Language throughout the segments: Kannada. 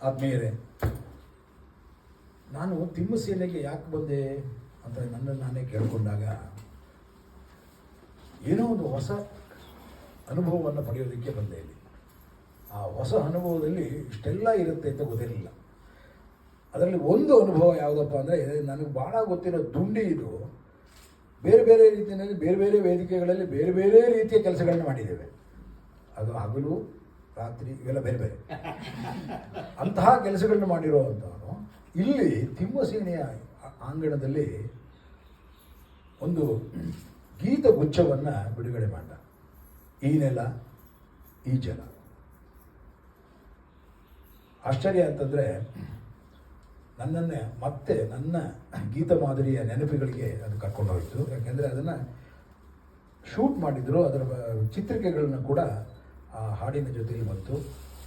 ಆದ್ಮೇಲೆ ನಾನು ತಿಮ್ಮಸೇನೆಗೆ ಯಾಕೆ ಬಂದೆ ಅಂತ ನನ್ನನ್ನು ನಾನೇ ಕೇಳಿಕೊಂಡಾಗ ಏನೋ ಒಂದು ಹೊಸ ಅನುಭವವನ್ನು ಪಡೆಯೋದಕ್ಕೆ ಬಂದೆ ಇಲ್ಲಿ. ಆ ಹೊಸ ಅನುಭವದಲ್ಲಿ ಇಷ್ಟೆಲ್ಲ ಇರುತ್ತೆ ಅಂತ ಗೊತ್ತಿರಲಿಲ್ಲ. ಅದರಲ್ಲಿ ಒಂದು ಅನುಭವ ಯಾವುದಪ್ಪ ಅಂದರೆ, ನನಗೆ ಭಾಳ ಗೊತ್ತಿರೋ ದುಂಡಿ ಇದು. ಬೇರೆ ಬೇರೆ ರೀತಿಯಲ್ಲಿ ಬೇರೆ ಬೇರೆ ವೇದಿಕೆಗಳಲ್ಲಿ ಬೇರೆ ಬೇರೆ ರೀತಿಯ ಕೆಲಸಗಳನ್ನ ಮಾಡಿದ್ದೇವೆ. ಅದು ಹಗಲು ರಾತ್ರಿ ಇವೆಲ್ಲ ಬೇರೆ ಬೇರೆ ಅಂತಹ ಕೆಲಸಗಳನ್ನ ಮಾಡಿರೋವಂಥವನು ಇಲ್ಲಿ ತಿಮ್ಮಸೇನೆಯ ಆಂಗಣದಲ್ಲಿ ಒಂದು ಗೀತಗುಚ್ಛವನ್ನು ಬಿಡುಗಡೆ ಮಾಡಿದ. ಈ ನೆಲ ಈ ಜಲ. ಆಶ್ಚರ್ಯ ಅಂತಂದರೆ, ನನ್ನನ್ನೇ ಮತ್ತೆ ನನ್ನ ಗೀತ ಮಾದರಿಯ ನೆನಪುಗಳಿಗೆ ಅದು ಕರ್ಕೊಂಡು ಹೋಯಿತು. ಯಾಕೆಂದರೆ ಅದನ್ನು ಶೂಟ್ ಮಾಡಿದ್ರು, ಅದರ ಚಿತ್ರಿಕೆಗಳನ್ನು ಕೂಡ ಆ ಹಾಡಿನ ಜೊತೆಗೆ ಬಂತು.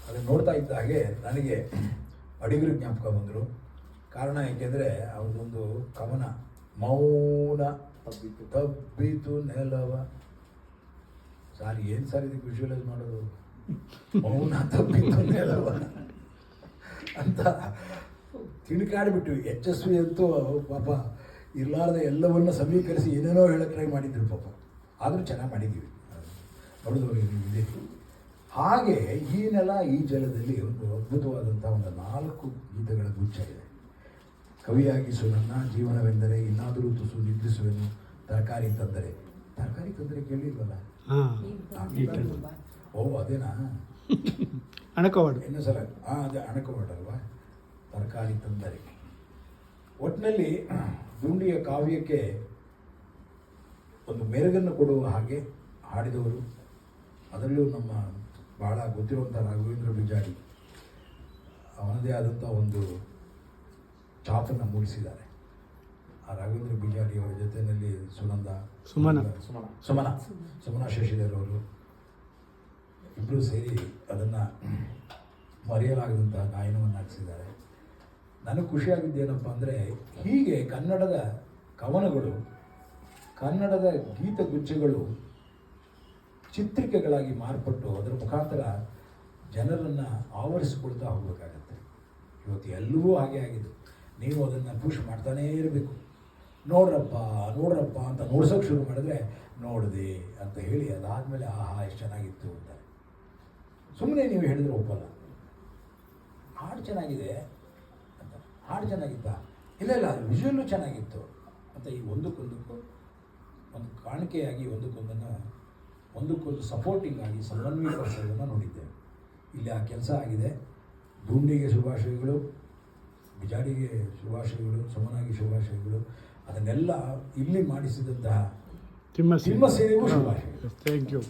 ಅದನ್ನು ನೋಡ್ತಾ ಇದ್ದ ಹಾಗೆ ನನಗೆ ಅಡಿಗರು ಜ್ಞಾಪಕ ಬಂದರು. ಕಾರಣ ಏಕೆಂದರೆ ಅವ್ರದ್ದೊಂದು ಕವನ, ಮೌನ ತಬ್ಬಿತು ನೆಲವ. ಸಾರ್ ಏನು ಸಾರ್ ಇದಕ್ಕೆ ವಿಜುವಲೈಸ್ ಮಾಡೋದು, ಮೌನ ತಬ್ಬಿತು ನೆಲವ ಅಂತ ತಿಳ್ಕಾಡಿಬಿಟ್ಟು. ಯಶಸ್ವಿ ಅಂತೂ ಪಾಪ ಇರಲಾರ್ದ ಎಲ್ಲವನ್ನು ಸಮೀಕರಿಸಿ ಏನೇನೋ ಹೇಳಕ್ಕೆ ಟ್ರೈ ಮಾಡಿದ್ರು ಪಾಪ. ಆದರೂ ಚೆನ್ನಾಗಿ ಮಾಡಿದ್ದೀವಿ, ನೋಡಿದವರು ಇದೆ. ಹಾಗೆ ಈ ನೆಲ ಈ ಜಲದಲ್ಲಿ ಒಂದು ಅದ್ಭುತವಾದಂಥ ಒಂದು 4 ಗೀತೆಗಳ ಗುಚ್ಛ ಇದೆ. ಕವಿಯಾಗಿಸು ನನ್ನ ಜೀವನವೆಂದರೆ, ಇನ್ನಾದರೂ ತುಸು ನಿದ್ರಿಸುವೆನು, ತರಕಾರಿ ತಂದರೆ. ತರಕಾರಿ ತಂದರೆ ಕೇಳಿಲ್ವಲ್ಲ? ಓ ಅದೇನಾ ಅಣಕವಾಡು? ಇನ್ನೂ ಸಲ ಅದೇ ಅಣಕವಾಡು ಅಲ್ವಾ? ತರಕಾರಿ ತಂದರೆ. ಒಟ್ಟಿನಲ್ಲಿ ದುಂಡಿಯ ಕಾವ್ಯಕ್ಕೆ ಒಂದು ಮೆರುಗನ್ನು ಕೊಡುವ ಹಾಗೆ ಹಾಡಿದವರು, ಅದರಲ್ಲೂ ನಮ್ಮ ಬಹಳ ಗೊತ್ತಿರುವಂಥ ರಾಘವೇಂದ್ರ ಬಿಜಾಡಿ ಅವನದೇ ಆದಂಥ ಒಂದು ಛಾಪನ್ನು ಮೂಡಿಸಿದ್ದಾರೆ. ಆ ರಾಘವೇಂದ್ರ ಬಿಜಾಡಿ ಅವರ ಜೊತೆಯಲ್ಲಿ ಸುಮನ ಶಶಿಧರ್ ಅವರು ಇಬ್ಬರು ಸೇರಿ ಅದನ್ನು ಮರೆಯಲಾಗದಂತಹ ಗಾಯನವನ್ನು ಹಾಕಿಸಿದ್ದಾರೆ. ನನಗೆ ಖುಷಿಯಾಗಿದ್ದೇನಪ್ಪ ಅಂದರೆ, ಹೀಗೆ ಕನ್ನಡದ ಕವನಗಳು, ಕನ್ನಡದ ಗೀತಗುಚ್ಛಗಳು ಚಿತ್ರಿಕೆಗಳಾಗಿ ಮಾರ್ಪಟ್ಟು ಅದರ ಮುಖಾಂತರ ಜನರನ್ನು ಆವರಿಸಿಕೊಳ್ತಾ ಹೋಗಬೇಕಾಗತ್ತೆ. ಇವತ್ತು ಎಲ್ಲವೂ ಹಾಗೆ ಆಗಿದೆ. ನೀವು ಅದನ್ನು ಪುಷ್ ಮಾಡ್ತಾನೇ ಇರಬೇಕು. ನೋಡ್ರಪ್ಪ ನೋಡ್ರಪ್ಪ ಅಂತ ನೋಡ್ಸೋಕೆ ಶುರು ಮಾಡಿದ್ರೆ, ನೋಡಿದೆ ಅಂತ ಹೇಳಿ ಅದಾದಮೇಲೆ ಆಹಾ ಎಷ್ಟು ಚೆನ್ನಾಗಿತ್ತು ಅಂತಾರೆ. ಸುಮ್ಮನೆ ನೀವು ಹೇಳಿದ್ರೆ ಒಪ್ಪಲ್ಲ. ಹಾಡು ಚೆನ್ನಾಗಿದೆ ಅಂತ, ಹಾಡು ಚೆನ್ನಾಗಿತ್ತಾ? ಇಲ್ಲ ಅದು ವಿಜುವಲ್ಲು ಚೆನ್ನಾಗಿತ್ತು ಅಂತ ಈ ಒಂದಕ್ಕೊಂದಕ್ಕೂ ಒಂದು ಕಾಣಿಕೆಯಾಗಿ ಒಂದಕ್ಕೊಂದು ಸಪೋರ್ಟಿಂಗ್ ಆಗಿ ಸಮನ್ವಯಪಡಿಸೋದನ್ನು ನೋಡಿದ್ದೇವೆ. ಇಲ್ಲಿ ಆ ಕೆಲಸ ಆಗಿದೆ. ದುಂಡಿಗೆ ಶುಭಾಶಯಗಳು, ಬಿಜಾಡಿಗೆ ಶುಭಾಶಯಗಳು, ಸುಮನಾಗಿ ಶುಭಾಶಯಗಳು. ಅದನ್ನೆಲ್ಲ ಇಲ್ಲಿ ಮಾಡಿಸಿದಂತಹ ತಿಮ್ಮಸೇನೆಗೂ ಶುಭಾಶಯಗಳು. Thank you.